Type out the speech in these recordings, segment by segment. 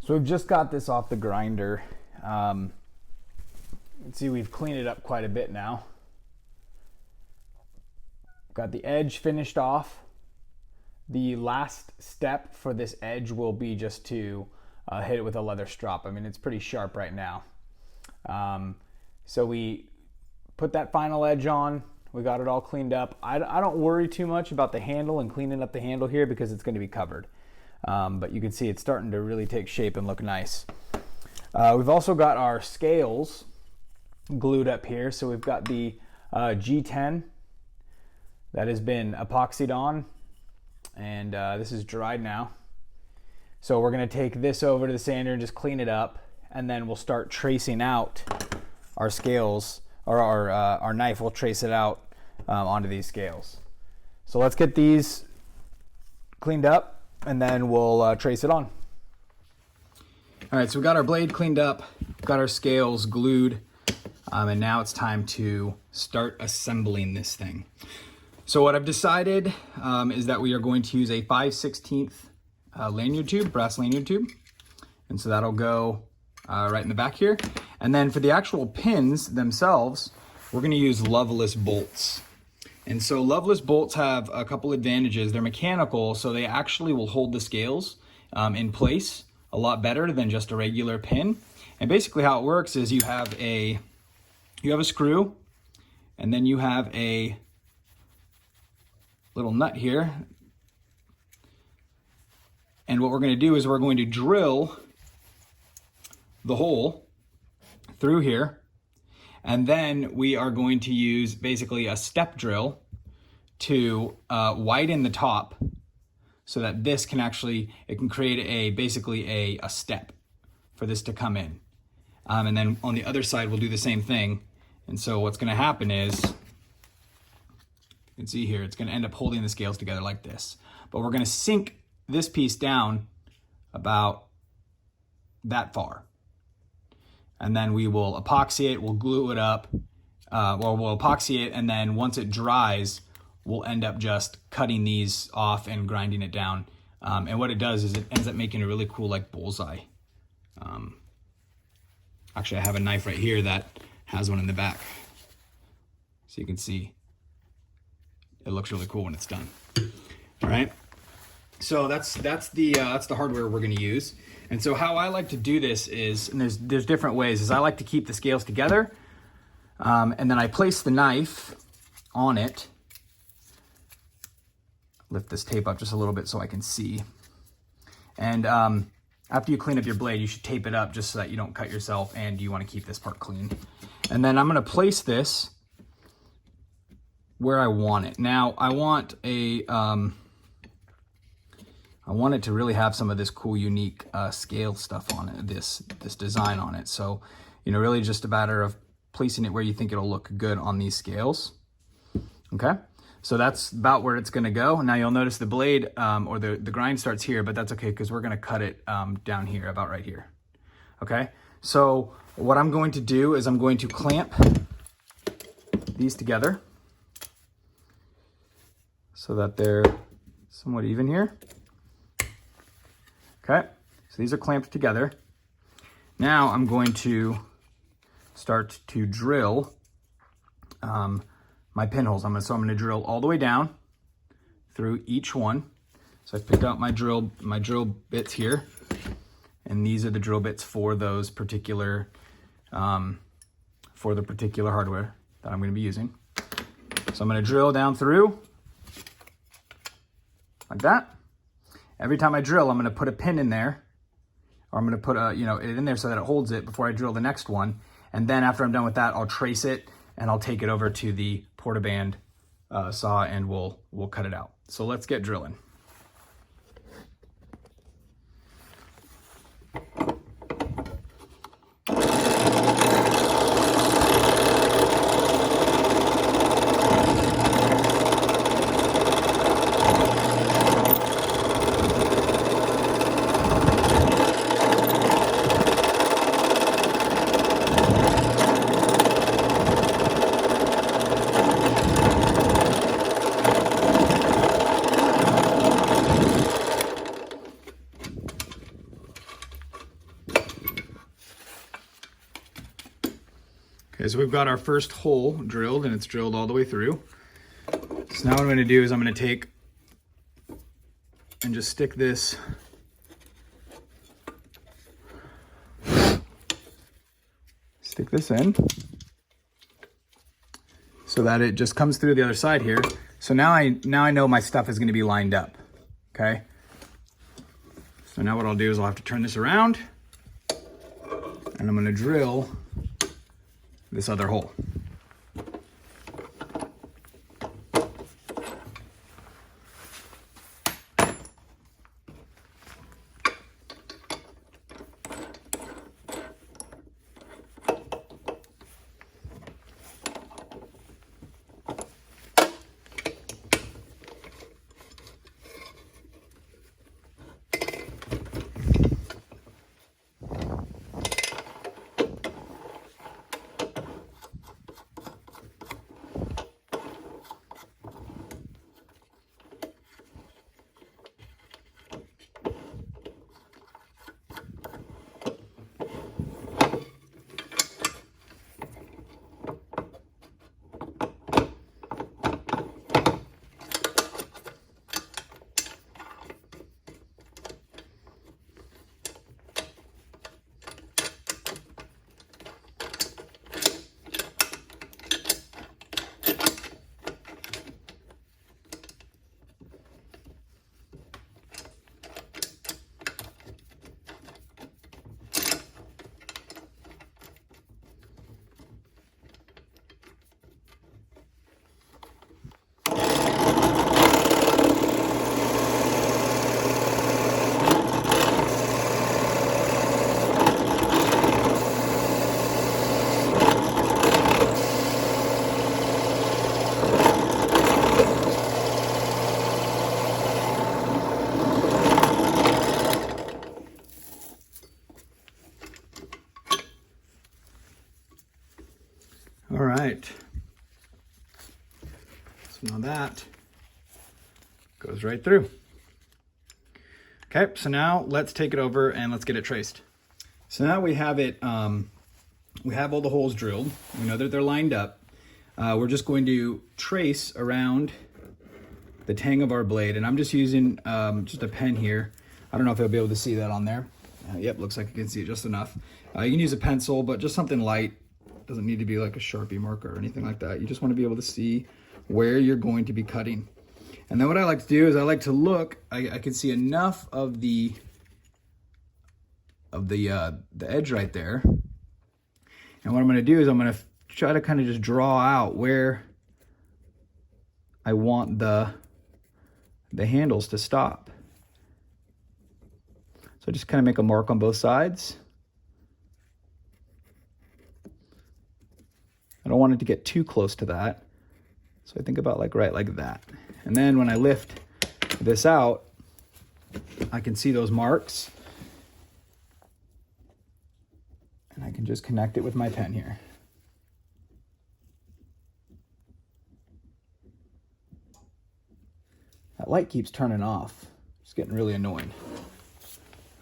So we've just got this off the grinder. You can see we've cleaned it up quite a bit now. Got the edge finished off. The last step for this edge will be just to hit it with a leather strop. I mean, it's pretty sharp right now. So we put that final edge on. We got it all cleaned up. I don't worry too much about the handle and cleaning up the handle here because it's going to be covered. But you can see it's starting to really take shape and look nice. We've also got our scales glued up here. So we've got the G10 that has been epoxied on, and this is dried now. So we're going to take this over to the sander and just clean it up, and then we'll start tracing out our scales, or our knife will trace it out onto these scales. So let's get these cleaned up, and then we'll trace it on. All right, so we got our blade cleaned up, got our scales glued, and now it's time to start assembling this thing. So what I've decided is that we are going to use a 5/16 lanyard tube, brass lanyard tube. And so that'll go right in the back here. And then for the actual pins themselves, we're gonna use Loveless Bolts. And so Loveless Bolts have a couple advantages. They're mechanical, so they actually will hold the scales in place a lot better than just a regular pin. And basically how it works is you have a screw, and then you have a little nut here. And what we're going to do is we're going to drill the hole through here, and then we are going to use basically a step drill to widen the top so that this can actually, it can create basically a step for this to come in. And then on the other side, we'll do the same thing. And so what's going to happen is, you can see here, it's going to end up holding the scales together like this. But we're going to sink this piece down about that far. And then we will epoxy it, we'll glue it up, or we'll epoxy it, and then once it dries, we'll end up just cutting these off and grinding it down. And what it does is it ends up making a really cool like bullseye. Actually, I have a knife right here that has one in the back. So you can see it looks really cool when it's done. All right. So that's the hardware we're going to use. And so how I like to do this is, and there's different ways, is I like to keep the scales together, and then I place the knife on it. Lift this tape up just a little bit so I can see. And after you clean up your blade, you should tape it up just so that you don't cut yourself, and you want to keep this part clean. And then I'm going to place this where I want it. Now I want it to really have some of this cool, unique scale stuff on it, this design on it. So, really just a matter of placing it where you think it'll look good on these scales. Okay, so that's about where it's gonna go. Now you'll notice the blade or the grind starts here, but that's okay because we're gonna cut it down here, about right here. Okay, so what I'm going to do is I'm going to clamp these together so that they're somewhat even here. Okay, so these are clamped together. Now I'm going to start to drill my pinholes. So I'm going to drill all the way down through each one. So I picked out my drill bits here, and these are the drill bits for those particular for the particular hardware that I'm going to be using. So I'm going to drill down through like that. Every time I drill, I'm going to put a pin in there, or I'm going to put it in there so that it holds it before I drill the next one. And then after I'm done with that, I'll trace it and I'll take it over to the portaband saw and we'll cut it out. So let's get drilling. Okay, so we've got our first hole drilled, and it's drilled all the way through. So now what I'm going to do is I'm going to take and just stick this in so that it just comes through the other side here. So now I know my stuff is going to be lined up. Okay. So now what I'll do is I'll have to turn this around, and I'm going to drill this other hole. All right, so now that goes right through. Okay, so now let's take it over and let's get it traced. So now we have it, we have all the holes drilled. We know that they're lined up. We're just going to trace around the Tang of Our Blade, and I'm just using just a pen here. I don't know if I'll be able to see that on there. Yep, looks like I can see it just enough. You can use a pencil, but just something light. Doesn't need to be like a Sharpie marker or anything like that. You just want to be able to see where you're going to be cutting. And then what I like to do is I like to look, I can see enough of the edge right there. And what I'm going to do is I'm going to try to kind of just draw out where I want the handles to stop. So just kind of make a mark on both sides. I don't want it to get too close to that. So I think about right like that. And then when I lift this out, I can see those marks. And I can just connect it with my pen here. That light keeps turning off. It's getting really annoying.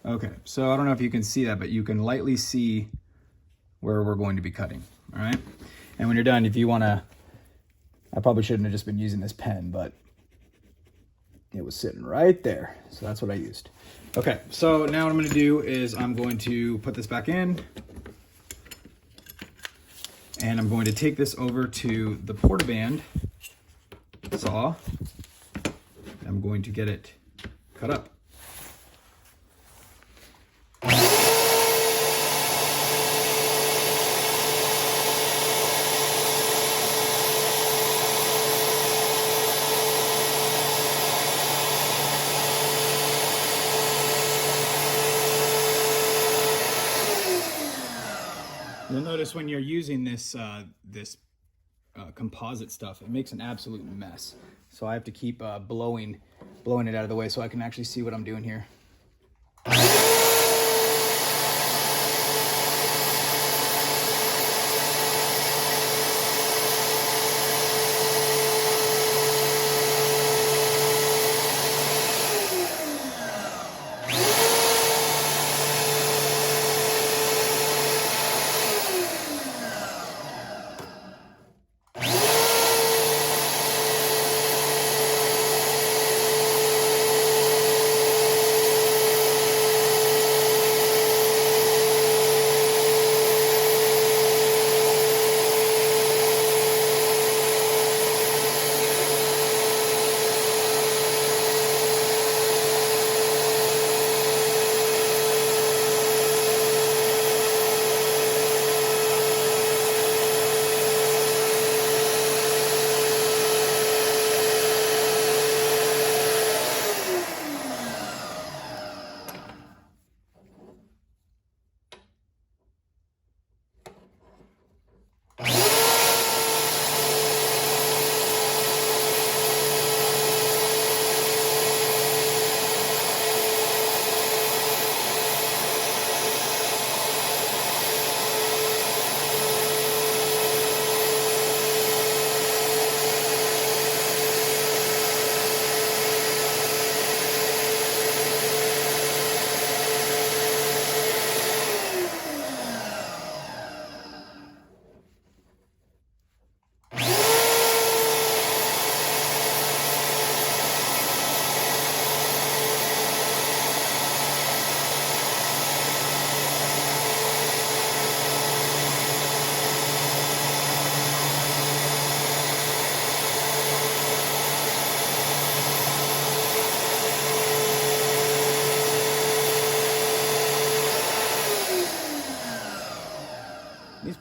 Okay, so I don't know if you can see that, but you can lightly see where we're going to be cutting, all right? And when you're done, if you want to, I probably shouldn't have just been using this pen, but it was sitting right there. So that's what I used. Okay, so now what I'm going to do is I'm going to put this back in. And I'm going to take this over to the portaband saw. I'm going to get it cut up. You'll notice when you're using this composite stuff, it makes an absolute mess. So I have to keep blowing it out of the way so I can actually see what I'm doing here.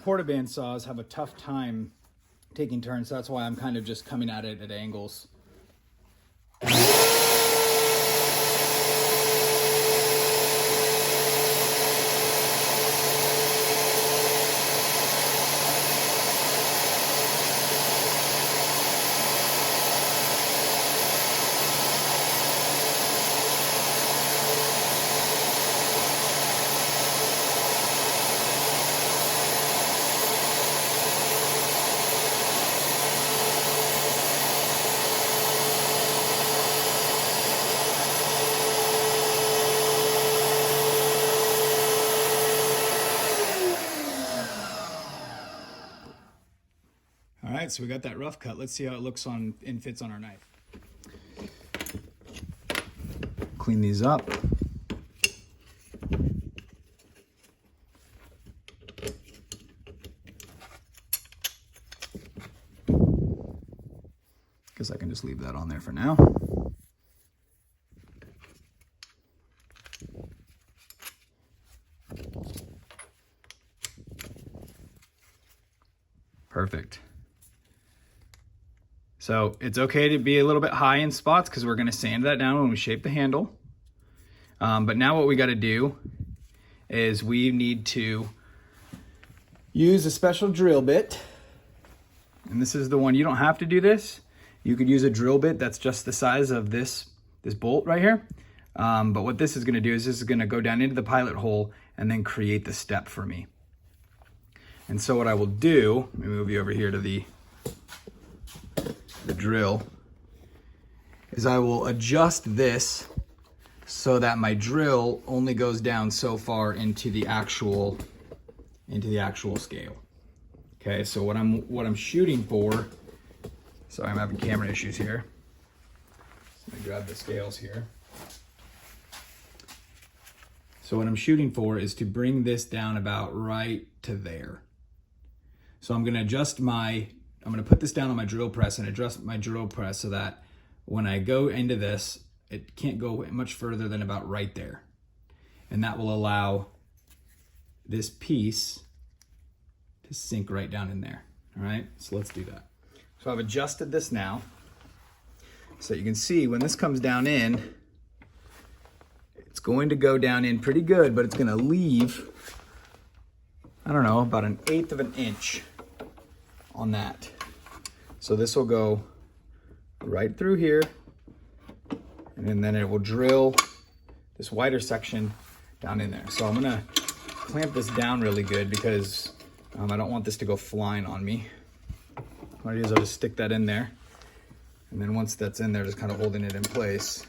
portaband saws have a tough time taking turns, so that's why I'm kind of just coming at it at angles. All right, so we got that rough cut. Let's see how it looks on and fits on our knife. Clean these up. Guess I can just leave that on there for now. Perfect. So it's okay to be a little bit high in spots because we're going to sand that down when we shape the handle. But now what we got to do is we need to use a special drill bit. And this is the one. You don't have to do this. You could use a drill bit that's just the size of this bolt right here. But what this is going to do is this is going to go down into the pilot hole and then create the step for me. And so what I will do, let me move you over here to the drill, is I will adjust this so that my drill only goes down so far into the actual scale. Okay, so what I'm shooting for, sorry, I'm having camera issues here. So let me grab the scales here. So what I'm shooting for is to bring this down about right to there. So I'm going to put this down on my drill press and adjust my drill press so that when I go into this, it can't go much further than about right there. And that will allow this piece to sink right down in there. All right, so let's do that. So I've adjusted this now. So you can see when this comes down in, it's going to go down in pretty good, but it's going to leave, I don't know, about 1/8 of an inch on that. So this will go right through here, and then it will drill this wider section down in there. So I'm gonna clamp this down really good because I don't want this to go flying on me. What I do is I'll just stick that in there, and then once that's in there, just kind of holding it in place,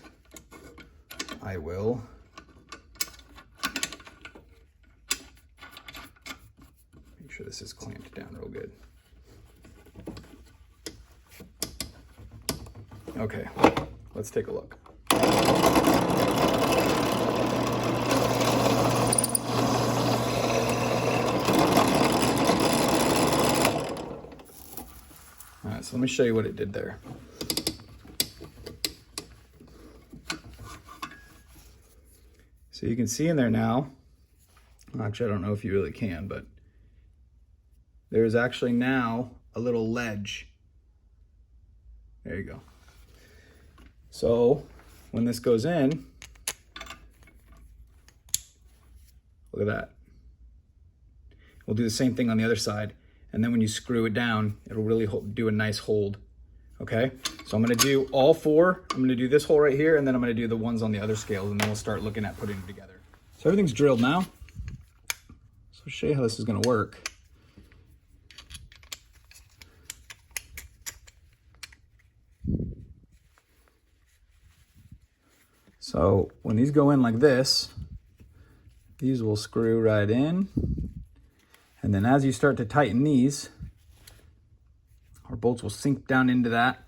I will make sure this is clamped down real good. Okay, let's take a look. All right, so let me show you what it did there. So you can see in there now, actually I don't know if you really can, but there's actually now a little ledge. There you go. So when this goes in, look at that. We'll do the same thing on the other side. And then when you screw it down, it'll really do a nice hold. Okay, so I'm gonna do all four. I'm gonna do this hole right here, and then I'm gonna do the ones on the other scales, and then we'll start looking at putting it together. So everything's drilled now. So I'll show you how this is gonna work. So when these go in like this, these will screw right in. And then as you start to tighten these, our bolts will sink down into that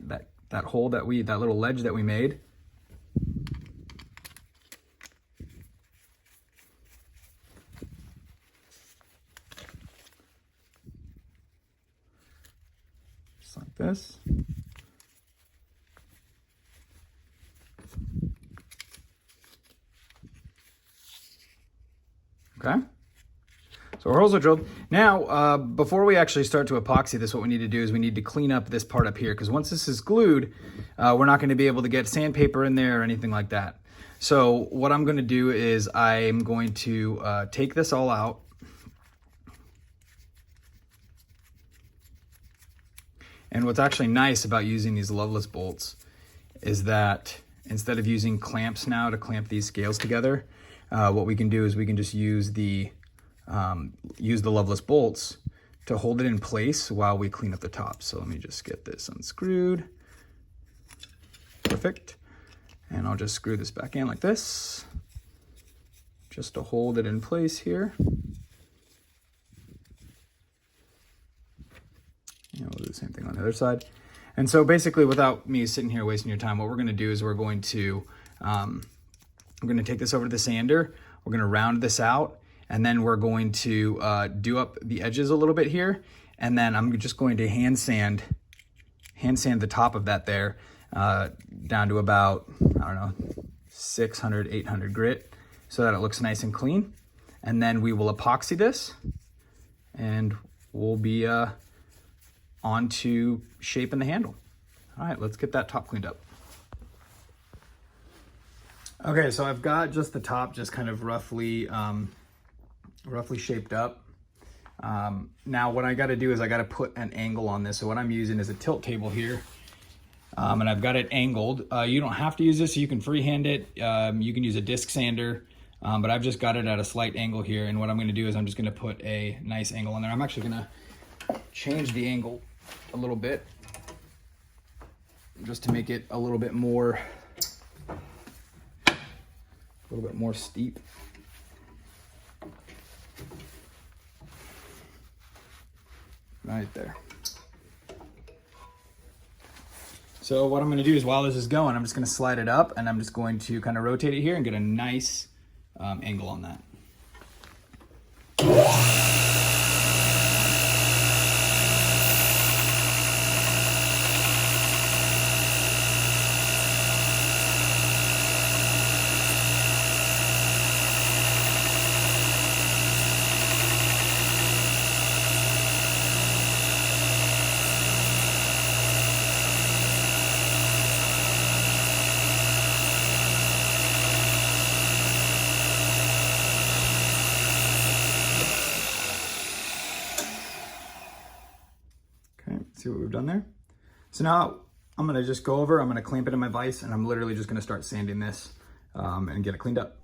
hole that little ledge that we made. Just like this. Okay. So So our holes are drilled. Now, before we actually start to epoxy this, what we need to do is we need to clean up this part up here, because once this is glued, we're not going to be able to get sandpaper in there or anything like that. So what I'm going to do is I'm going to take this all out. And what's actually nice about using these Loveless bolts is that instead of using clamps now to clamp these scales together, what we can do is we can just use the Loveless bolts to hold it in place while we clean up the top. So let me just get this unscrewed. Perfect. And I'll just screw this back in like this, just to hold it in place here. We'll do the same thing on the other side. And so basically, without me sitting here wasting your time, what we're going to do is we're going to take this over to the sander. We're going to round this out, and then we're going to do up the edges a little bit here. And then I'm just going to hand sand the top of that there down to about, I don't know, 600, 800 grit, so that it looks nice and clean. And then we will epoxy this, and we'll be on to shaping the handle. All right, let's get that top cleaned up. Okay, so I've got just the top just kind of roughly shaped up. Now what I got to do is I got to put an angle on this. So what I'm using is a tilt table here, and I've got it angled. You don't have to use this, you can freehand it. You can use a disc sander, but I've just got it at a slight angle here. And what I'm going to do is I'm just going to put a nice angle on there. I'm actually going to change the angle a little bit just to make it a little bit more steep. Right there. So what I'm going to do is, while this is going, I'm just going to slide it up, and I'm just going to kind of rotate it here and get a nice angle on that. See what we've done there? So now I'm gonna just go over, I'm gonna clamp it in my vise, and I'm literally just gonna start sanding this and get it cleaned up.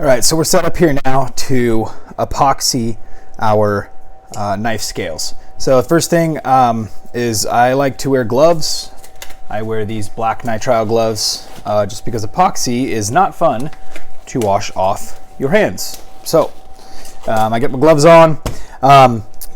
All right, so we're set up here now to epoxy our knife scales. So the first thing is I like to wear gloves. I wear these black nitrile gloves just because epoxy is not fun to wash off your hands. So I get my gloves on.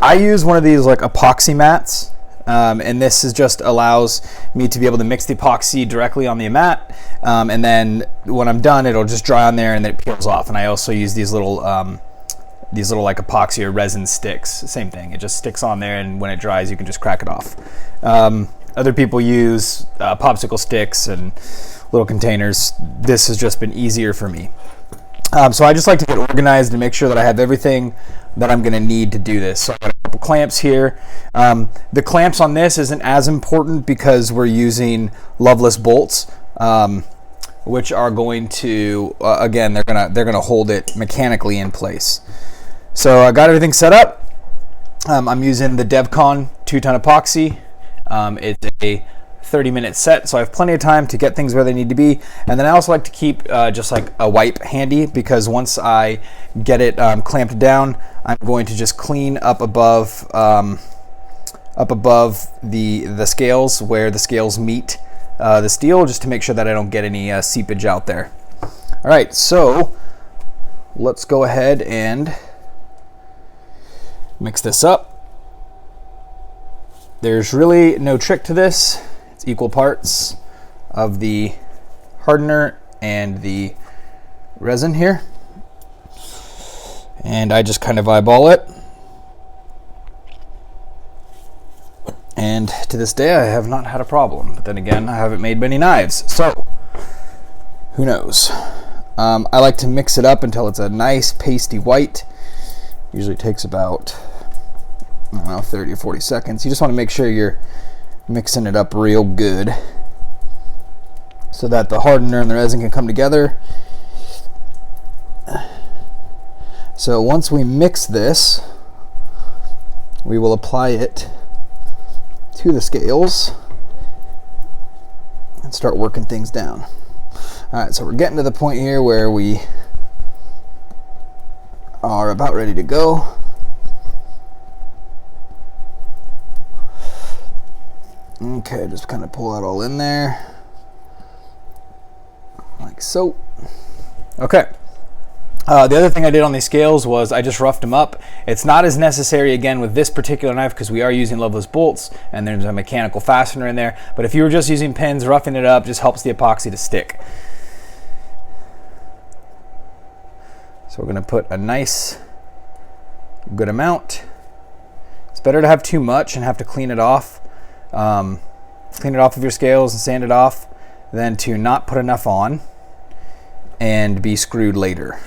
I use one of these like epoxy mats, and this is just allows me to be able to mix the epoxy directly on the mat, and then when I'm done, it'll just dry on there and then it peels off. And I also use these little like epoxy or resin sticks. Same thing, it just sticks on there, and when it dries, you can just crack it off. Other people use popsicle sticks and little containers. This has just been easier for me. So I just like to get organized and make sure that I have everything that I'm going to need to do this. So I got a couple clamps here. The clamps on this isn't as important because we're using Loveless bolts, which are going to again, they're gonna hold it mechanically in place. So I got everything set up. I'm using the DevCon 2-ton epoxy. It's a 30-minute set, so I have plenty of time to get things where they need to be. And then I also like to keep just like a wipe handy, because once I get it clamped down, I'm going to just clean up above the scales where the scales meet the steel, just to make sure that I don't get any seepage out there. All right, so let's go ahead and mix this up. There's really no trick to this. It's equal parts of the hardener and the resin here. And I just kind of eyeball it. And to this day, I have not had a problem. But then again, I haven't made many knives, so who knows? I like to mix it up until it's a nice pasty white. Usually takes about, I don't know, 30 or 40 seconds. You just want to make sure you're mixing it up real good so that the hardener and the resin can come together. So once we mix this, we will apply it to the scales and start working things down. All right, so we're getting to the point here where we are about ready to go. Okay, just kind of pull that all in there, like so. Okay. The other thing I did on these scales was I just roughed them up. It's not as necessary again with this particular knife because we are using Loveless Bolts and there's a mechanical fastener in there. But if you were just using pins, roughing it up just helps the epoxy to stick. So we're going to put a nice good amount. It's better to have too much and have to clean it off. Clean it off of your scales and sand it off than to not put enough on and be screwed later.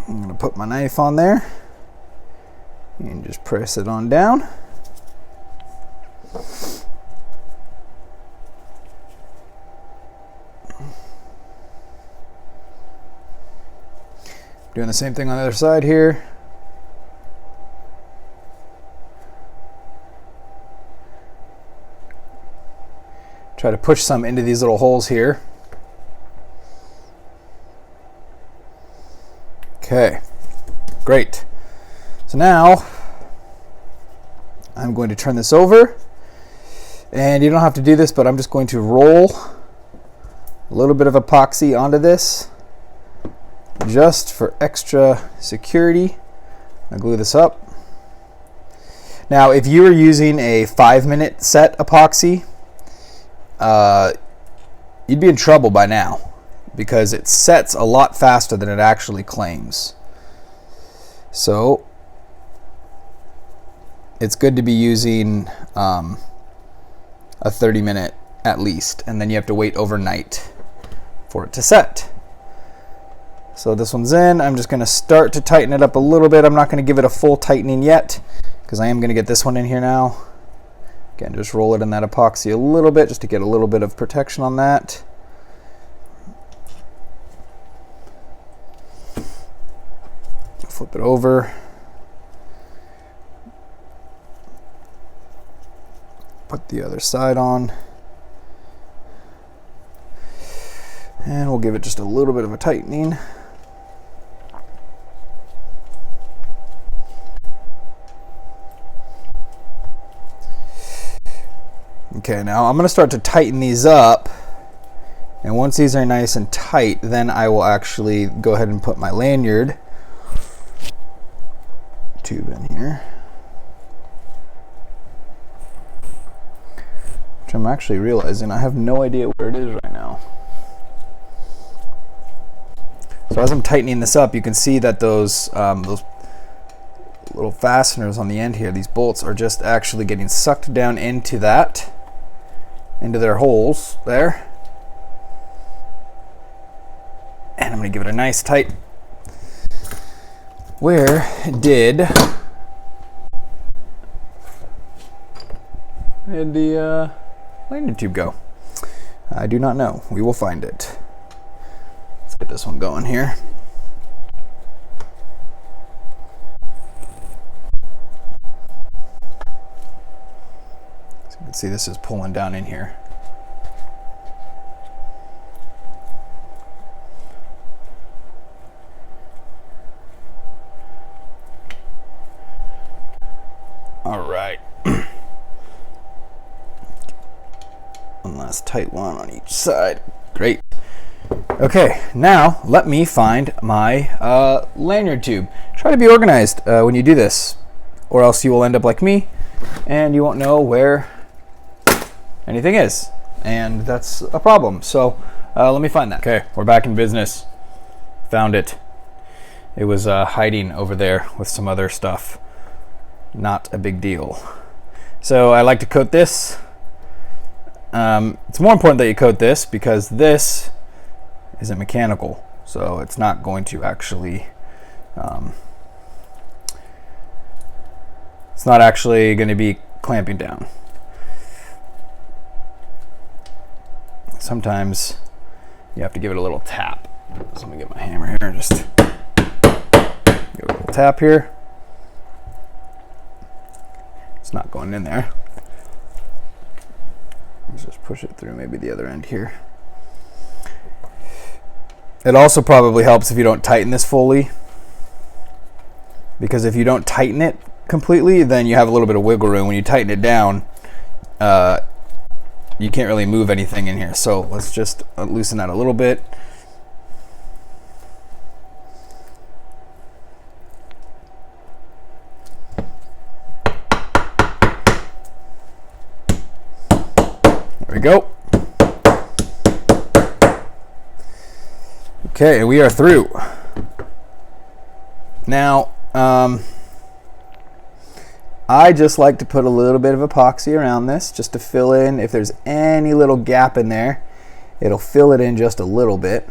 I'm going to put my knife on there and just press it on down. Doing the same thing on the other side here. Try to push some into these little holes here. Okay, great. So now I'm going to turn this over, and you don't have to do this, but I'm just going to roll a little bit of epoxy onto this just for extra security. I'll glue this up. Now, if you were using a 5-minute set epoxy, you'd be in trouble by now because it sets a lot faster than it actually claims. So it's good to be using a 30-minute at least, and then you have to wait overnight for it to set. So this one's in. I'm just going to start to tighten it up a little bit. I'm not going to give it a full tightening yet because I am going to get this one in here now. Again, just roll it in that epoxy a little bit just to get a little bit of protection on that. Flip it over. Put the other side on. And we'll give it just a little bit of a tightening. Okay, now I'm going to start to tighten these up, and once these are nice and tight, then I will actually go ahead and put my lanyard tube in here, which I'm actually realizing I have no idea where it is right now. So as I'm tightening this up, you can see that those little fasteners on the end here, these bolts, are just actually getting sucked down into that, into their holes there. And I'm going to give it a nice tight. Where did the lanyard tube go? I do not know. We will find it. Let's get this one going here. So you can see this is pulling down in here. All right. One last tight one on each side. Great. Okay, now let me find my lanyard tube. Try to be organized when you do this, or else you will end up like me and you won't know where anything is, and that's a problem. So let me find that. Okay, we're back in business. Found it. It was hiding over there with some other stuff. Not a big deal. So I like to coat this. It's more important that you coat this because this isn't mechanical. so it's not going to actually it's not actually going to be clamping down. Sometimes you have to give it a little tap. So let me get my hammer here and just give it a little tap here. It's not going in there. Let's just push it through maybe the other end here. It also probably helps if you don't tighten this fully, because if you don't tighten it completely, then you have a little bit of wiggle room. When you tighten it down, you can't really move anything in here. So let's just loosen that a little bit. There we go. Okay, and we are through. Now, I just like to put a little bit of epoxy around this just to fill in. If there's any little gap in there, it'll fill it in just a little bit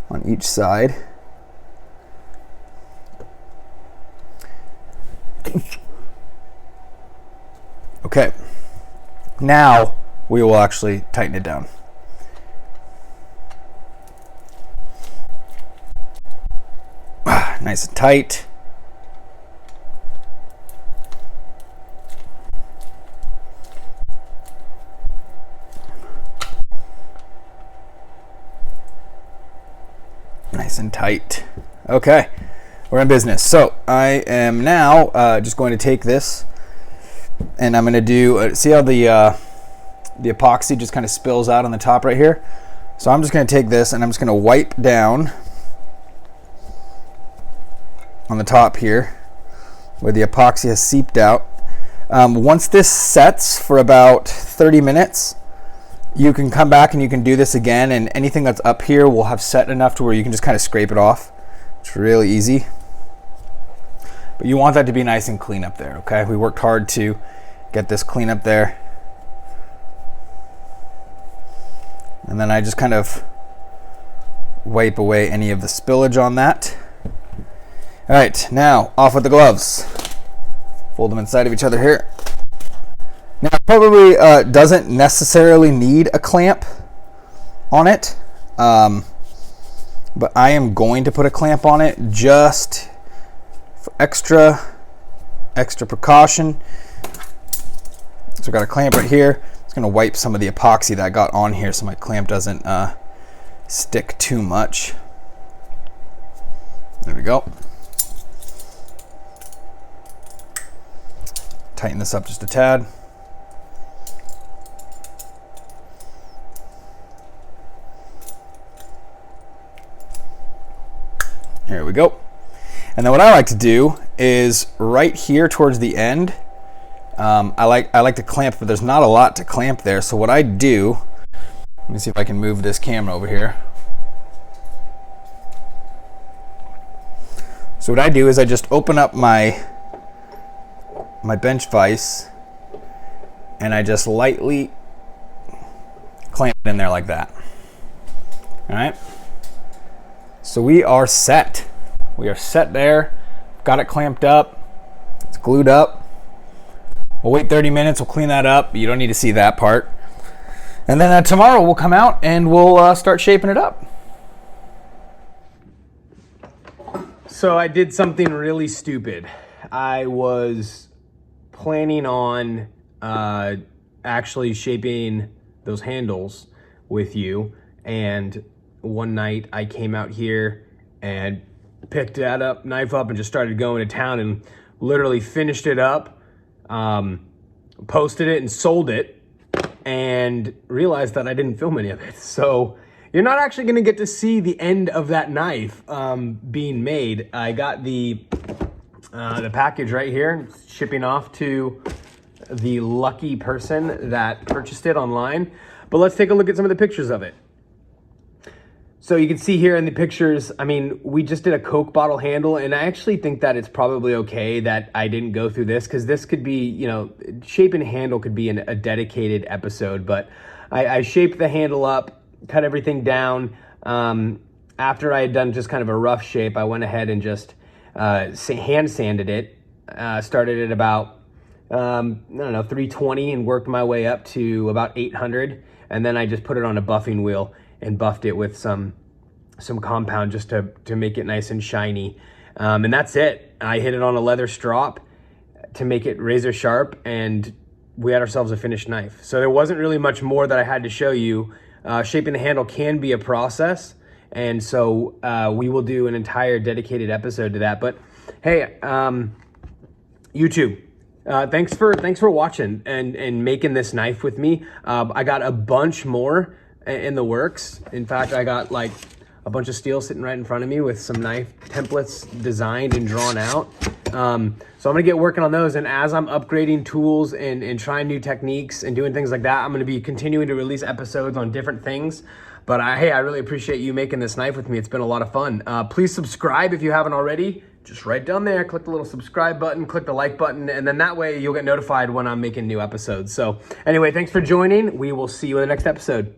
on each side. Okay, now we will actually tighten it down. Nice and tight. Nice and tight. Okay, we're in business. So I am now just going to take this and I'm going to do, see how the epoxy just kind of spills out on the top right here? So I'm just going to take this and I'm just going to wipe down on the top here where the epoxy has seeped out. Once this sets for about 30 minutes, you can come back and you can do this again, and anything that's up here will have set enough to where you can just kind of scrape it off. It's really easy. But you want that to be nice and clean up there, okay? We worked hard to get this clean up there. And then I just kind of wipe away any of the spillage on that. All right, now off with the gloves. Fold them inside of each other here. Now, it probably doesn't necessarily need a clamp on it, but I am going to put a clamp on it just for extra precaution. So I've got a clamp right here. It's going to wipe some of the epoxy that I got on here so my clamp doesn't stick too much. There we go. Tighten this up just a tad. Here we go. And then what I like to do is right here towards the end, I like to clamp, but there's not a lot to clamp there. So what I do, let me see if I can move this camera over here. So what I do is I just open up my bench vise and I just lightly clamp it in there like that. All right. So we are set. We are set there. Got it clamped up. It's glued up. We'll wait 30 minutes. We'll clean that up. You don't need to see that part. And then tomorrow we'll come out and we'll start shaping it up. So I did something really stupid. I was planning on actually shaping those handles with you, and one night I came out here and picked that knife up and just started going to town and literally finished it up, posted it and sold it, and realized that I didn't film any of it. So you're not actually gonna get to see the end of that knife being made. I got the package right here, shipping off to the lucky person that purchased it online. But let's take a look at some of the pictures of it. So you can see here in the pictures, I mean, we just did a Coke bottle handle, and I actually think that it's probably okay that I didn't go through this, because this could be, you know, shape and handle could be a dedicated episode, but I shaped the handle up, cut everything down, after I had done just kind of a rough shape, I went ahead and just hand sanded it. Started at about, I don't know, 320 and worked my way up to about 800. And then I just put it on a buffing wheel and buffed it with some compound just to make it nice and shiny. And that's it. I hit it on a leather strop to make it razor sharp, and we had ourselves a finished knife. So there wasn't really much more that I had to show you. Shaping the handle can be a process, and so we will do an entire dedicated episode to that. But hey, YouTube, thanks for watching and making this knife with me. I got a bunch more in the works. In fact, I got like a bunch of steel sitting right in front of me with some knife templates designed and drawn out. So I'm gonna get working on those, and as I'm upgrading tools and trying new techniques and doing things like that, I'm gonna be continuing to release episodes on different things. But hey, I really appreciate you making this knife with me. It's been a lot of fun. Please subscribe if you haven't already. Just right down there, click the little subscribe button, click the like button, and then that way you'll get notified when I'm making new episodes. So anyway, thanks for joining. We will see you in the next episode.